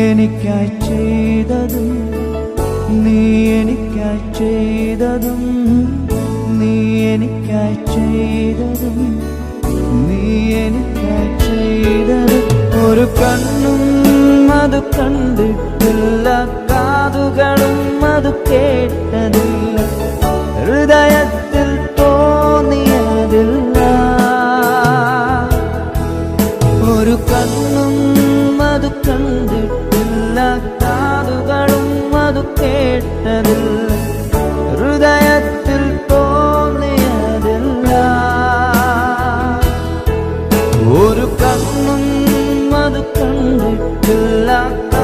എനിക്കായി ചെയ്തതും നീ എനിക്കായി ചെയ്തതും നീ എനിക്കായി ചെയ്തതും നീ എനിക്കായി ചെയ്തതും ഒരു കണ്ണും അത് കണ്ടിട്ടില്ല, കാതുകളും അത് കേട്ടതില്ല, ഹൃദയത്തിൽ തോന്നിയതില്ല. ഒരു കണ്ണും അത് കണ്ടിട്ടില്ല, കാതുകളും അത് കേട്ടതില്ല,